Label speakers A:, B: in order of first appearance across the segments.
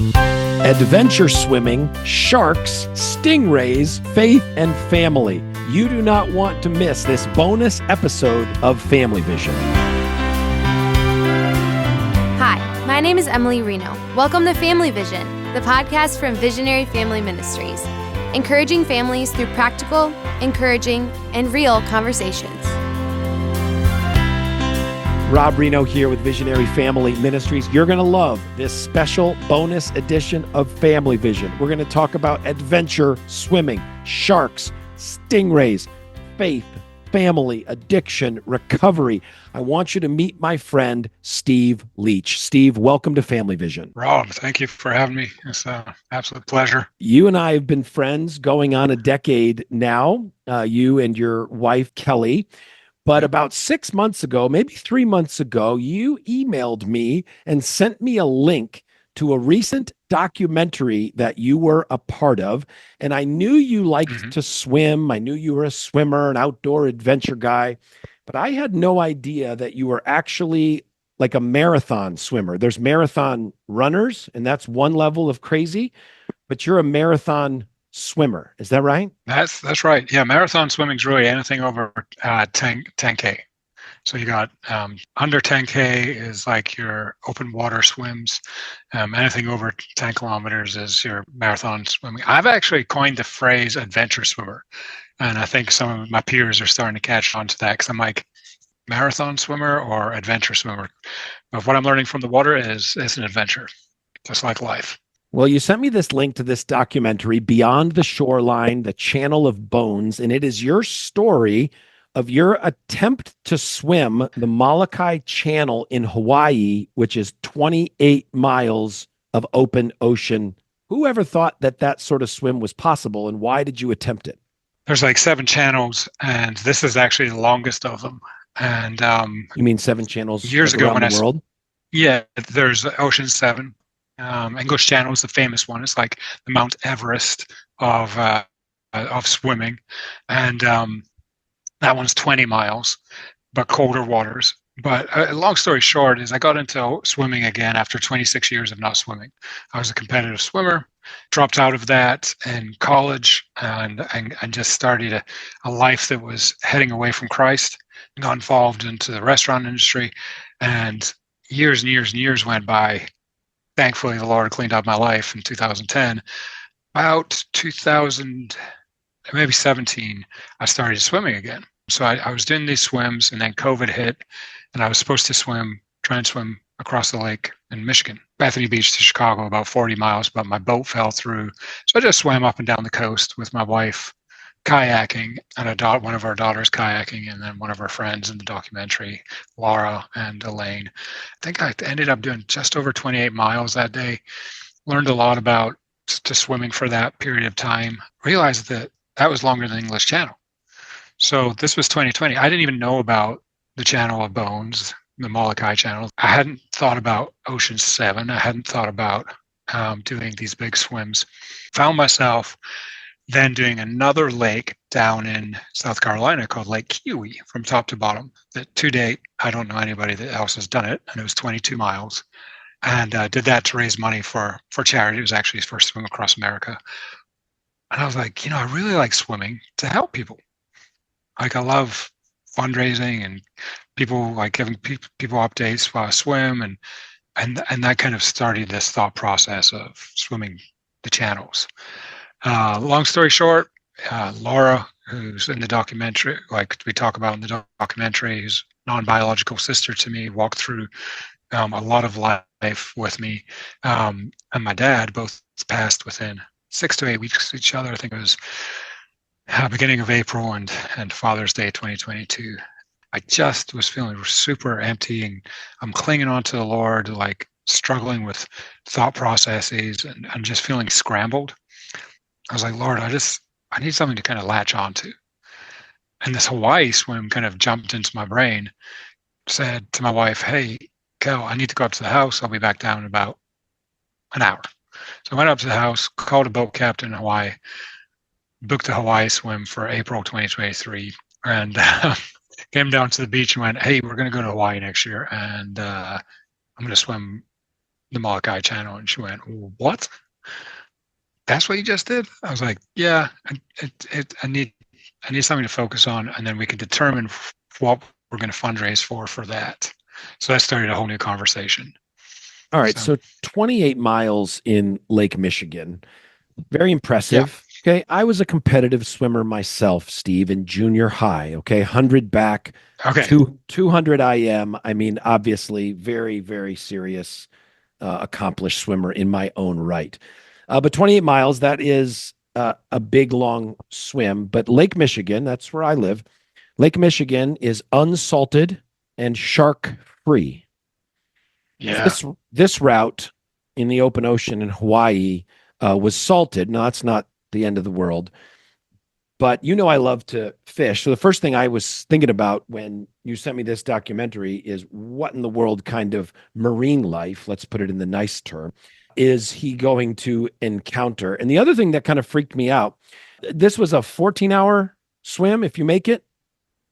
A: Adventure swimming, sharks, stingrays, faith, and family. You do not want to miss this bonus episode of Family Vision.
B: Hi, my name is Emily Rienow. Welcome to Family Vision, the podcast from Visionary Family Ministries, encouraging families through practical, encouraging, and real conversations.
A: Rob Rienow here with Visionary Family Ministries. You're going to love this special bonus edition of Family Vision. We're going to talk about adventure swimming, sharks, stingrays, faith, family, addiction, recovery. I want you to meet my friend, Steve Leitch. Steve, welcome to Family Vision.
C: Rob, thank you for having me. It's an absolute pleasure.
A: You and I have been friends going on a decade now, you and your wife, Kelly. But about 6 months ago, maybe 3 months ago, you emailed me and sent me a link to a recent documentary that you were a part of. And I knew you liked to swim. I knew you were a swimmer, an outdoor adventure guy. But I had no idea that you were actually like a marathon swimmer. There's marathon runners, and that's one level of crazy. But you're a marathon swimmer. Is that right?
C: That's right. Yeah, marathon swimming is really anything over 10K. So you got under 10K is like your open water swims. Anything over 10 kilometers is your marathon swimming. I've actually coined the phrase adventure swimmer. And I think some of my peers are starting to catch on to that because I'm like, marathon swimmer or adventure swimmer? But what I'm learning from the water is it's an adventure, just like life.
A: Well, you sent me this link to this documentary, Beyond the Shoreline, the Channel of Bones, and it is your story of your attempt to swim the Molokai Channel in Hawaii, which is 28 miles of open ocean. Who ever thought that that sort of swim was possible, and why did you attempt it?
C: There's like 7 channels, and this is actually the longest of them. And
A: you mean 7 channels
C: years ago
A: around the world?
C: Yeah, there's Ocean 7. English Channel is the famous one. It's like the Mount Everest of swimming, and that one's 20 miles, but colder waters. But long story short is I got into swimming again after 26 years of not swimming. I was a competitive swimmer, dropped out of that in college, and just started a life that was heading away from Christ. Got involved into the restaurant industry, and years and years and years went by. Thankfully, the Lord cleaned up my life in 2010. About 2000, maybe 17, I started swimming again. So I was doing these swims, and then COVID hit, and I was supposed to try and swim across the lake in Michigan, Bethany Beach to Chicago, about 40 miles, but my boat fell through. So I just swam up and down the coast with my wife, kayaking, and one of our daughters kayaking, and then one of our friends in the documentary, Laura and Elaine. I think I ended up doing just over 28 miles that day. Learned a lot about just swimming for that period of time. Realized that was longer than English Channel. So this was 2020. I didn't even know about the Channel of Bones, the Molokai Channel. I hadn't thought about Ocean 7. I hadn't thought about doing these big swims. Found myself then doing another lake down in South Carolina called Lake Kiwi from top to bottom. That to date, I don't know anybody that else has done it, and it was 22 miles. And did that to raise money for charity. It was actually his first swim across America. And I was like, I really like swimming to help people. Like I love fundraising and people like giving people updates while I swim, and that kind of started this thought process of swimming the channels. Long story short, Laura, who's in the documentary, like we talk about in the documentary, who's non-biological sister to me, walked through a lot of life with me, and my dad both passed within 6 to 8 weeks of each other. I think it was beginning of April and Father's Day 2022. I just was feeling super empty, and I'm clinging on to the Lord, like struggling with thought processes and just feeling scrambled. I was like, Lord, I need something to kind of latch onto. And this Hawaii swim kind of jumped into my brain. Said to my wife, hey, Kel, I need to go up to the house. I'll be back down in about an hour. So I went up to the house, called a boat captain in Hawaii, booked a Hawaii swim for April 2023, and came down to the beach and went, hey, we're going to go to Hawaii next year, and I'm going to swim the Molokai Channel. And she went, what? That's what you just did? I was like, yeah, I need something to focus on, and then we can determine what we're going to fundraise for that. So that started a whole new conversation.
A: All right. So 28 miles in Lake Michigan. Very impressive. Yeah. Okay. I was a competitive swimmer myself, Steve, in junior high. Okay. 100 back, 200 IM. I mean, obviously, very, very serious, accomplished swimmer in my own right. But 28 miles, that is a big, long swim. But Lake Michigan, that's where I live. Lake Michigan is unsalted and shark-free.
C: Yeah.
A: This route in the open ocean in Hawaii was salted. No, that's not the end of the world. But I love to fish. So the first thing I was thinking about when you sent me this documentary is what in the world kind of marine life, let's put it in the nice term, is he going to encounter? And the other thing that kind of freaked me out, this was a 14-hour swim if you make it?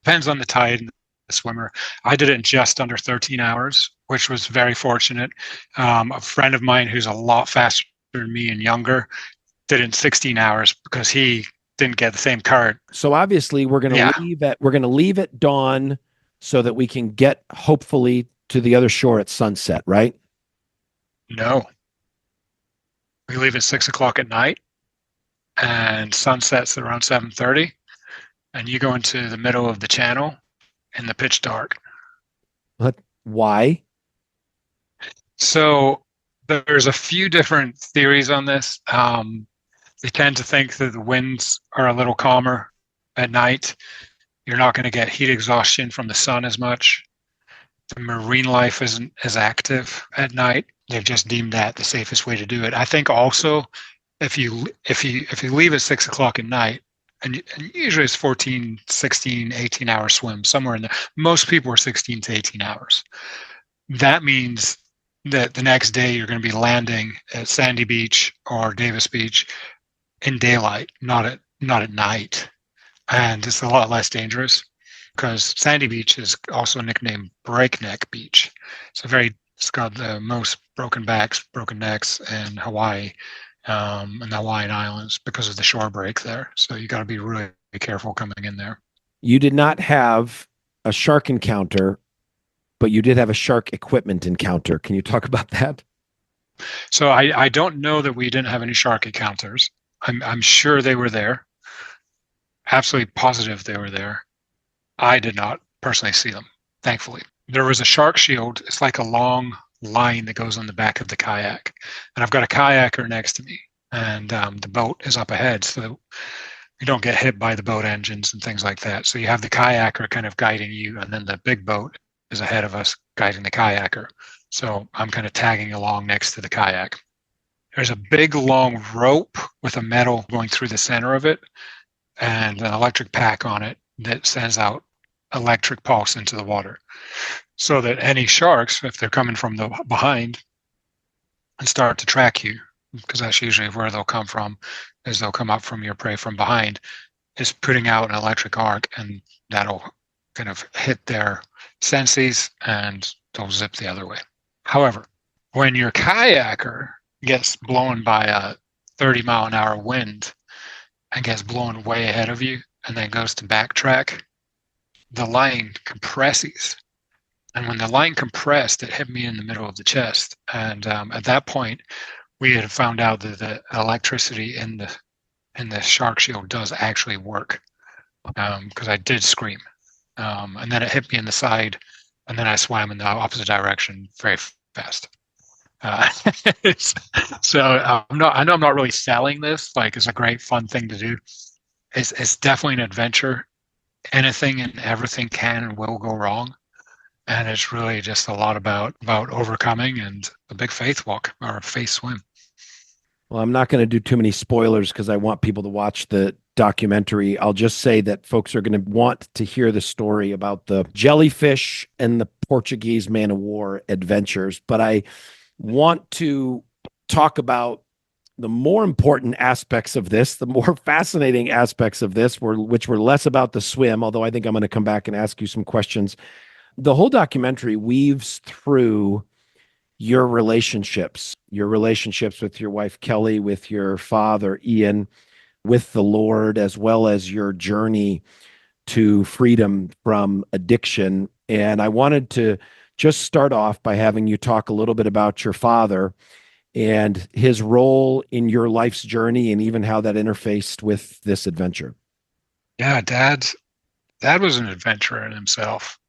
C: Depends on the tide and the swimmer. I did it in just under 13 hours, which was very fortunate. A friend of mine who's a lot faster than me and younger did it in 16 hours because he didn't get the same current.
A: So obviously we're going to leave at dawn so that we can get hopefully to the other shore at sunset, right?
C: No. We leave at 6 o'clock at night, and sunsets around 7:30, and you go into the middle of the channel in the pitch dark.
A: What? Why?
C: So there's a few different theories on this. They tend to think that the winds are a little calmer at night. You're not going to get heat exhaustion from the sun as much. The marine life isn't as active at night. They've just deemed that the safest way to do it. I think also if you leave at 6 o'clock at night, and usually it's 14, 16, 18-hour swim, somewhere in there. Most people are 16 to 18 hours. That means that the next day you're going to be landing at Sandy Beach or Davis Beach in daylight, not at night. And it's a lot less dangerous because Sandy Beach is also nicknamed Breakneck Beach. It's got the most broken backs, broken necks in Hawaii and the Hawaiian Islands because of the shore break there. So you got to be really careful coming in there.
A: You did not have a shark encounter, but you did have a shark equipment encounter. Can you talk about that?
C: So I don't know that we didn't have any shark encounters. I'm sure they were there. Absolutely positive they were there. I did not personally see them, thankfully. There was a shark shield. It's like a long line that goes on the back of the kayak. And I've got a kayaker next to me, and the boat is up ahead, so you don't get hit by the boat engines and things like that. So you have the kayaker kind of guiding you, and then the big boat is ahead of us guiding the kayaker. So I'm kind of tagging along next to the kayak. There's a big long rope with a metal going through the center of it and an electric pack on it that sends out electric pulse into the water so that any sharks, if they're coming from the behind and start to track you, because that's usually where they'll come from, is they'll come up from your prey from behind, is putting out an electric arc, and that'll kind of hit their senses and they'll zip the other way. However, when your kayaker gets blown by a 30-mile-an-hour wind and gets blown way ahead of you and then goes to backtrack, the line compresses. And when the line compressed, it hit me in the middle of the chest. And at that point, we had found out that the electricity in the shark shield does actually work, because I did scream. And then it hit me in the side, and then I swam in the opposite direction very fast. So I know I'm not really selling this like it's a great fun thing to do. It's definitely an adventure. Anything and everything can and will go wrong, and it's really just a lot about overcoming and a big faith walk or a faith swim.
A: Well, I'm not going to do too many spoilers because I want people to watch the documentary. I'll just say that folks are going to want to hear the story about the jellyfish and the Portuguese man of war adventures, but I want to talk about the more important aspects of this, the more fascinating aspects of this, which were less about the swim, although I think I'm going to come back and ask you some questions. The whole documentary weaves through your relationships with your wife, Kelly, with your father, Ian, with the Lord, as well as your journey to freedom from addiction. And I wanted to just start off by having you talk a little bit about your father and his role in your life's journey and even how that interfaced with this adventure.
C: Yeah, Dad was an adventurer in himself.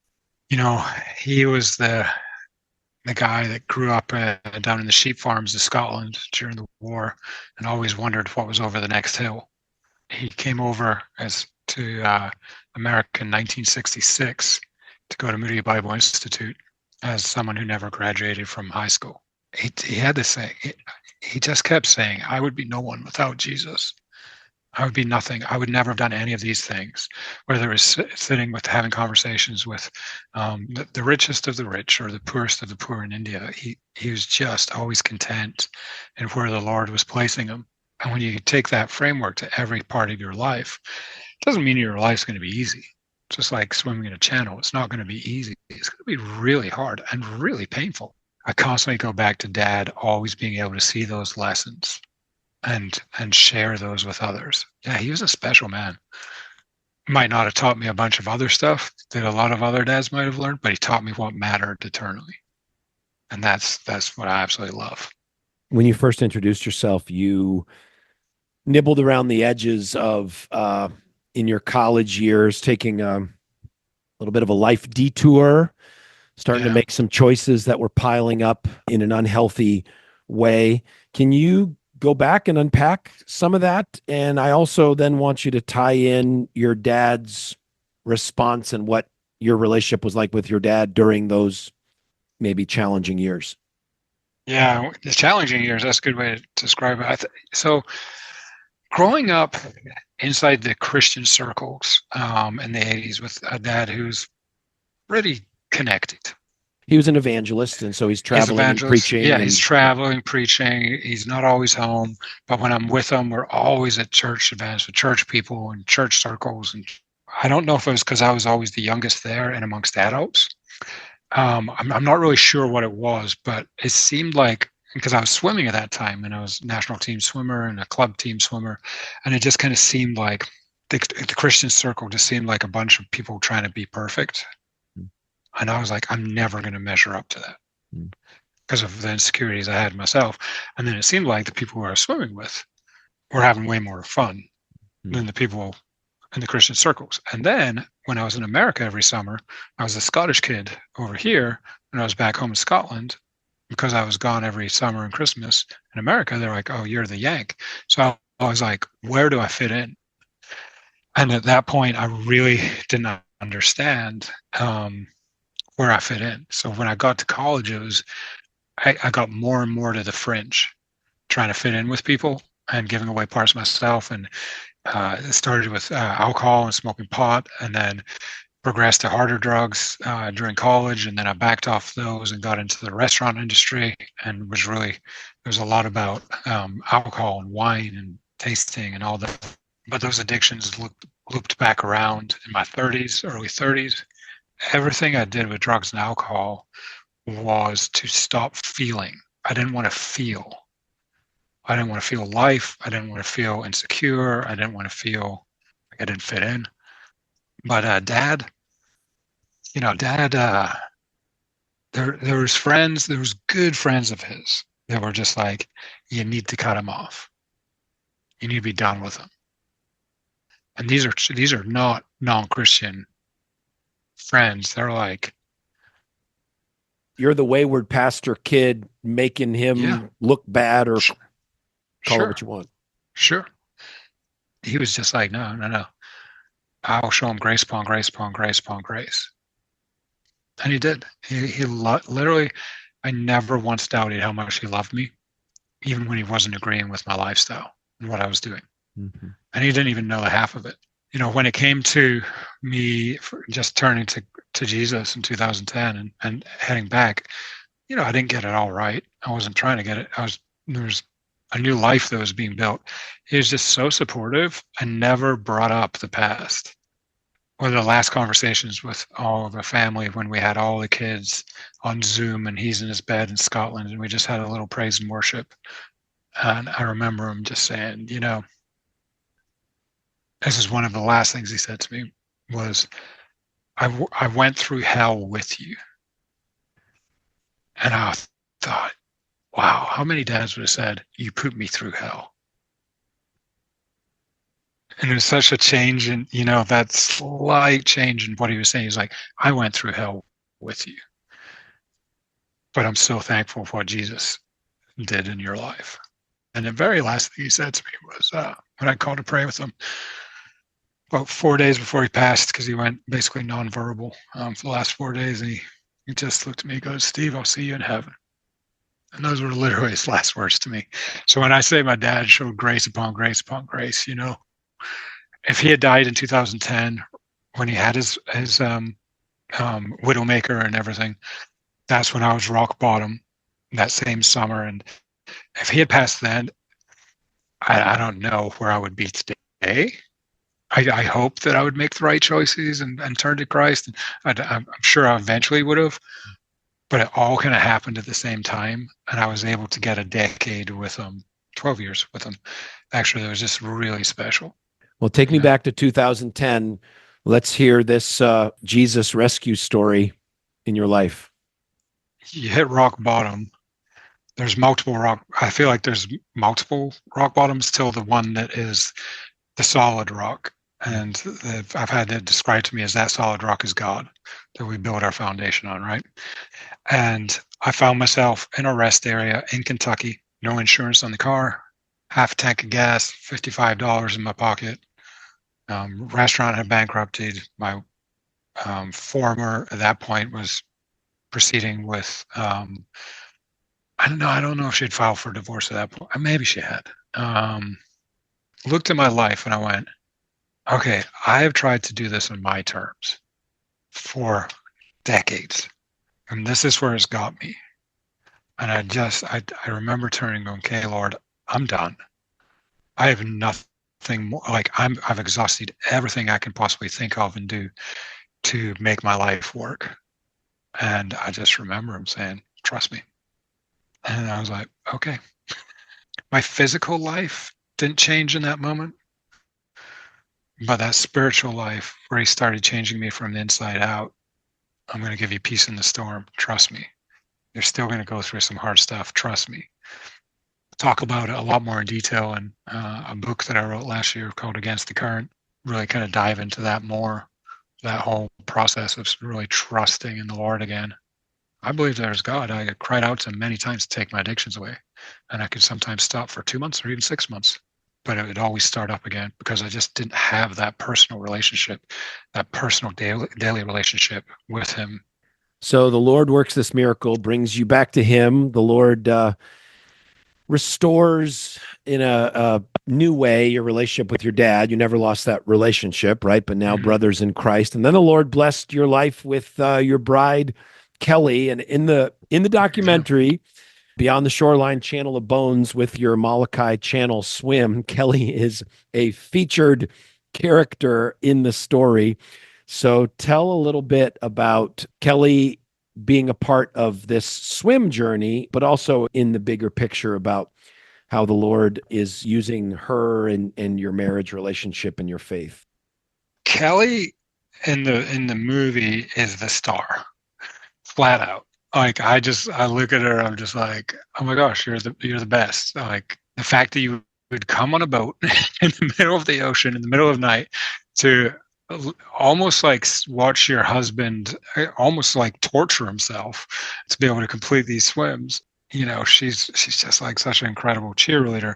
C: He was the guy that grew up down in the sheep farms of Scotland during the war and always wondered what was over the next hill. He came over to America in 1966 to go to Moody Bible Institute as someone who never graduated from high school. He had this thing. He just kept saying, I would be no one without Jesus. I would be nothing. I would never have done any of these things, whether it was sitting with having conversations with the richest of the rich or the poorest of the poor in India. He was just always content in where the Lord was placing him. And when you take that framework to every part of your life, it doesn't mean your life's going to be easy. Just like swimming in a channel, it's not going to be easy. It's going to be really hard and really painful. I constantly go back to Dad always being able to see those lessons and share those with others. Yeah, he was a special man. Might not have taught me a bunch of other stuff that a lot of other dads might have learned, but he taught me what mattered eternally. And that's what I absolutely love.
A: When you first introduced yourself, you nibbled around the edges of in your college years, taking a little bit of a life detour, starting to make some choices that were piling up in an unhealthy way. Can you go back and unpack some of that? And I also then want you to tie in your dad's response and what your relationship was like with your dad during those maybe challenging years.
C: Yeah, the challenging years, that's a good way to describe it. So growing up inside the Christian circles in the 80s with a dad who's pretty connected.
A: He was an evangelist, and so he's traveling and preaching.
C: Yeah, he's traveling, preaching. He's not always home, but when I'm with him, we're always at church events with church people and church circles. And I don't know if it was because I was always the youngest there and amongst adults. I'm not really sure what it was, but it seemed like, because I was swimming at that time, and I was national team swimmer and a club team swimmer, and it just kind of seemed like the Christian circle just seemed like a bunch of people trying to be perfect. And I was like, I'm never going to measure up to that because of the insecurities I had myself. And then it seemed like the people who I was swimming with were having way more fun than the people in the Christian circles. And then when I was in America every summer, I was a Scottish kid over here. When I was back home in Scotland, because I was gone every summer and Christmas in America, they're like, oh, you're the Yank. So I was like, where do I fit in? And at that point, I really didn't understand where I fit in. So when I got to college, I got more and more to the fringe, trying to fit in with people and giving away parts of myself. And it started with alcohol and smoking pot, and then progressed to harder drugs during college. And then I backed off those and got into the restaurant industry, and there's a lot about alcohol and wine and tasting and all that. But those addictions looped back around in my 30s, early 30s. Everything I did with drugs and alcohol was to stop feeling. I didn't want to feel. I didn't want to feel life. I didn't want to feel insecure. I didn't want to feel like I didn't fit in. But Dad, there was friends, there was good friends of his that were just like, you need to cut him off. You need to be done with him. And these are not non-Christian friends. They're like,
A: you're the wayward pastor kid making him look bad, or call it what you want.
C: Sure. He was just like, no. I'll show him grace upon grace upon grace upon grace. And he did. He literally, I never once doubted how much he loved me, even when he wasn't agreeing with my lifestyle and what I was doing. Mm-hmm. And he didn't even know the half of it. When it came to me just turning to Jesus in 2010 and heading back, I didn't get it all right. I wasn't trying to get it. There was a new life that was being built. He was just so supportive and never brought up the past. one of the last conversations with all of the family when we had all the kids on Zoom and he's in his bed in Scotland and we just had a little praise and worship. And I remember him just saying, this is one of the last things he said to me was, I went through hell with you. And I thought, wow, how many dads would have said, you put me through hell? And it was such a change in, that slight change in what he was saying. He's like, I went through hell with you. But I'm so thankful for what Jesus did in your life. And the very last thing he said to me was, when I called to pray with him, about 4 days before he passed, because he went basically nonverbal for the last 4 days, and he just looked at me and goes, Steve, I'll see you in heaven. And those were literally his last words to me. So when I say my dad showed grace upon grace upon grace, if he had died in 2010, when he had his widowmaker and everything, that's when I was rock bottom that same summer. And if he had passed then, I don't know where I would be today. I hope that I would make the right choices and turn to Christ. And I'm sure I eventually would have, but it all kind of happened at the same time. And I was able to get a decade with him, 12 years with him. Actually, it was just really special.
A: Well, take me back to 2010. Let's hear this Jesus rescue story in your life.
C: You hit rock bottom. There's multiple I feel like there's multiple rock bottoms till the one that is the solid rock. And I've had it described to me as that solid rock is God that we build our foundation on, right? And I found myself in a rest area in Kentucky, no insurance on the car, half a tank of gas, $55 in my pocket. Restaurant had bankrupted. My former at that point was proceeding with, I don't know if she'd filed for divorce at that point. Maybe she had. Looked at my life and I went, okay, I have tried to do this on my terms for decades. And this is where it's got me. And I remember turning and going, okay, Lord, I'm done. I have nothing more. Like I've exhausted everything I can possibly think of and do to make my life work. And I just remember him saying, trust me. And I was like, okay. My physical life didn't change in that moment. But that spiritual life where he started changing me from the inside out, I'm going to give you peace in the storm. Trust me. You're still going to go through some hard stuff. Trust me. Talk about it a lot more in detail in a book that I wrote last year called Against the Current. Really kind of dive into that more, that whole process of really trusting in the Lord again. I believe there's God. I cried out to him many times to take my addictions away. And I could sometimes stop for 2 months or even 6 months. But it would always start up again because I just didn't have that personal relationship, that personal daily relationship with him.
A: So the Lord works this miracle, brings you back to him. The Lord restores in a new way your relationship with your dad. You never lost that relationship, right? But now brothers in Christ. And then the Lord blessed your life with your bride, Kelly. And in the documentary, Beyond the Shoreline, Channel of Bones, with your Molokai Channel swim, Kelly is a featured character in the story. So tell a little bit about Kelly being a part of this swim journey, but also in the bigger picture about how the Lord is using her and your marriage relationship and your faith.
C: Kelly in the movie is the star, flat out. Like I look at her, I'm just like, oh my gosh, you're the best. Like the fact that you would come on a boat in the middle of the ocean in the middle of the night to almost like watch your husband almost like torture himself to be able to complete these swims. She's just like such an incredible cheerleader.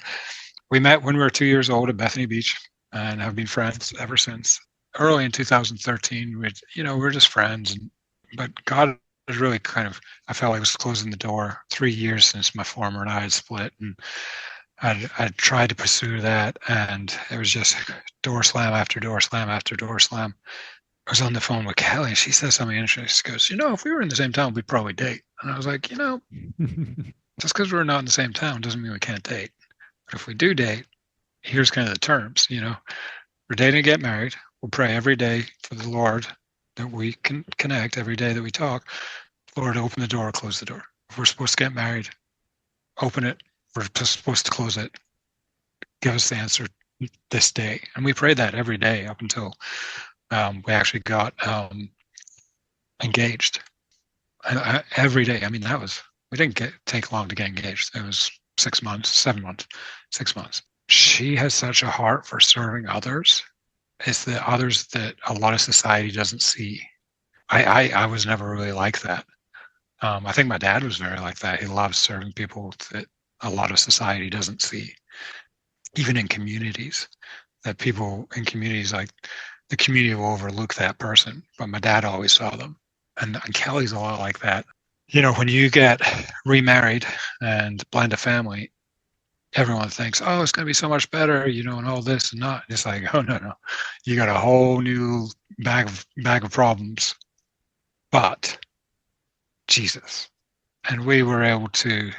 C: We met when we were 2 years old at Bethany Beach and have been friends ever since. Early in 2013, we're just friends, but God was really I felt like it was closing the door. 3 years since my former and I had split, and I tried to pursue that, and it was just door slam after door slam after door slam. I was on the phone with Kelly, and she said something interesting. She goes, if we were in the same town, we'd probably date. And I was like, just because we're not in the same town doesn't mean we can't date. But if we do date, here's kind of the terms, we're dating to get married. We'll pray every day for the Lord that we can connect every day that we talk. Lord, open the door, close the door. If we're supposed to get married, open it. We're just supposed to close it. Give us the answer this day. And we prayed that every day up until we actually got engaged. Every day. I mean, we didn't take long to get engaged. It was 6 months, 7 months, 6 months. She has such a heart for serving others. It's the others that a lot of society doesn't see. I was never really like that. I think my dad was very like that. He loves serving people that a lot of society doesn't see. Even in communities, that people in communities, like the community will overlook that person, but my dad always saw them. And Kelly's a lot like that. You know, when you get remarried and blend a family, everyone thinks, oh, it's going to be so much better, you know, and all this and that. It's like, oh, no. You got a whole new bag of problems. But Jesus. And we were able to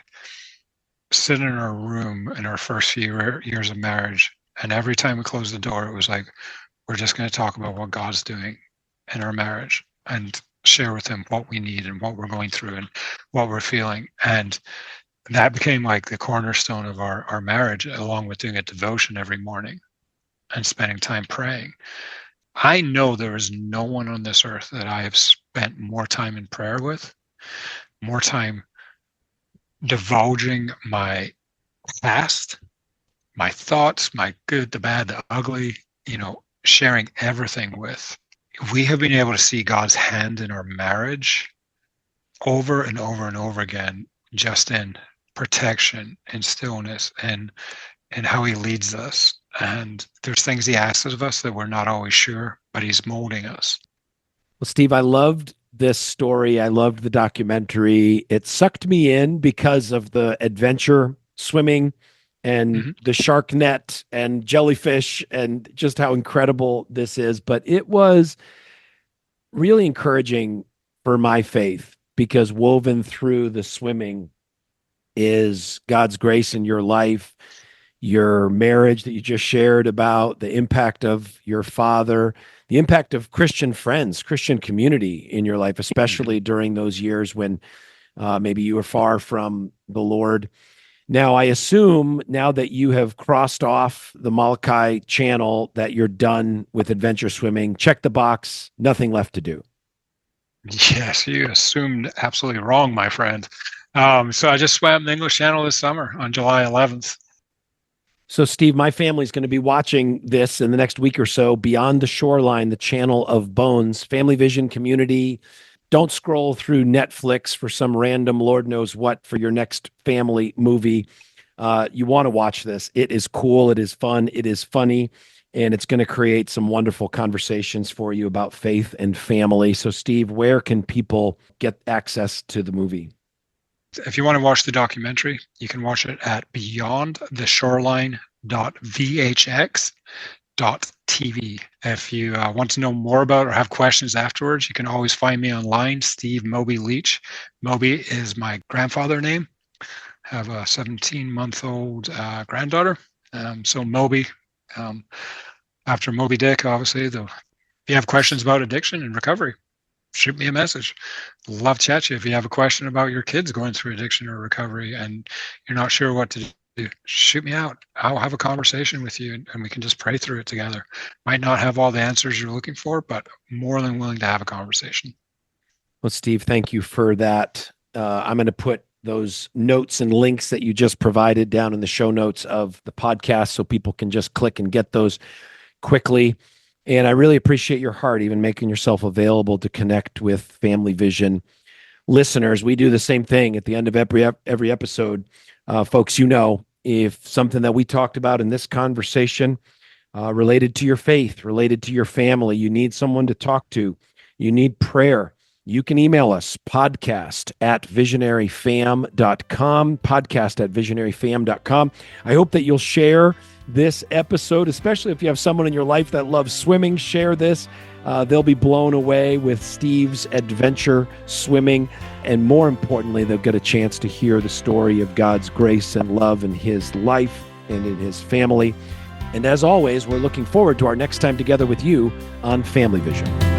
C: sit in our room in our first few years of marriage, and every time we closed the door, it was like, we're just going to talk about what God's doing in our marriage and share with him what we need and what we're going through and what we're feeling. And that became like the cornerstone of our marriage, along with doing a devotion every morning and spending time praying. I know there is no one on this earth that I have spent more time in prayer with, more time divulging my past, my thoughts, my good, the bad, the ugly, you know, sharing everything with. We have been able to see God's hand in our marriage over and over and over again, just in protection and stillness and how he leads us. And there's things he asks of us that we're not always sure, but he's molding us.
A: Well, Steve, I loved this story. I loved the documentary. It sucked me in because of the adventure swimming and the shark net and jellyfish and just how incredible this is. But it was really encouraging for my faith, because woven through the swimming is God's grace in your life, your marriage that you just shared about, the impact of your father, the impact of Christian friends, Christian community in your life, especially during those years when maybe you were far from the Lord. Now, I assume now that you have crossed off the Molokai Channel that you're done with adventure swimming. Check the box, nothing left to do.
C: Yes, you assumed absolutely wrong, my friend. So I just swam the English Channel this summer on July 11th.
A: So, Steve, my family's going to be watching this in the next week or so. Beyond the Shoreline, the Channel of Bones, Family Vision community. Don't scroll through Netflix for some random Lord knows what for your next family movie. You want to watch this. It is cool. It is fun. It is funny. And it's going to create some wonderful conversations for you about faith and family. So, Steve, where can people get access to the movie?
C: If you want to watch the documentary, you can watch it at beyondtheshoreline.vhx.tv. If you want to know more about or have questions afterwards, you can always find me online, Steve Moby Leitch. Moby is my grandfather name. I have a 17-month-old granddaughter. So Moby, after Moby Dick, obviously. If you have questions about addiction and recovery, shoot me a message. Love to chat you. If you have a question about your kids going through addiction or recovery and you're not sure what to do, shoot me out. I'll have a conversation with you and we can just pray through it together. Might not have all the answers you're looking for, but more than willing to have a conversation.
A: Well, Steve, thank you for that. I'm going to put those notes and links that you just provided down in the show notes of the podcast so people can just click and get those quickly. And I really appreciate your heart, even making yourself available to connect with Family Vision listeners. We do the same thing at the end of every episode. Folks, you know, if something that we talked about in this conversation related to your faith, related to your family, you need someone to talk to, you need prayer, you can email us, podcast@visionaryfam.com, podcast@visionaryfam.com. I hope that you'll share this episode, especially if you have someone in your life that loves swimming. Share this. They'll be blown away with Steve's adventure swimming. And more importantly, they'll get a chance to hear the story of God's grace and love in his life and in his family. And as always, we're looking forward to our next time together with you on Family Vision.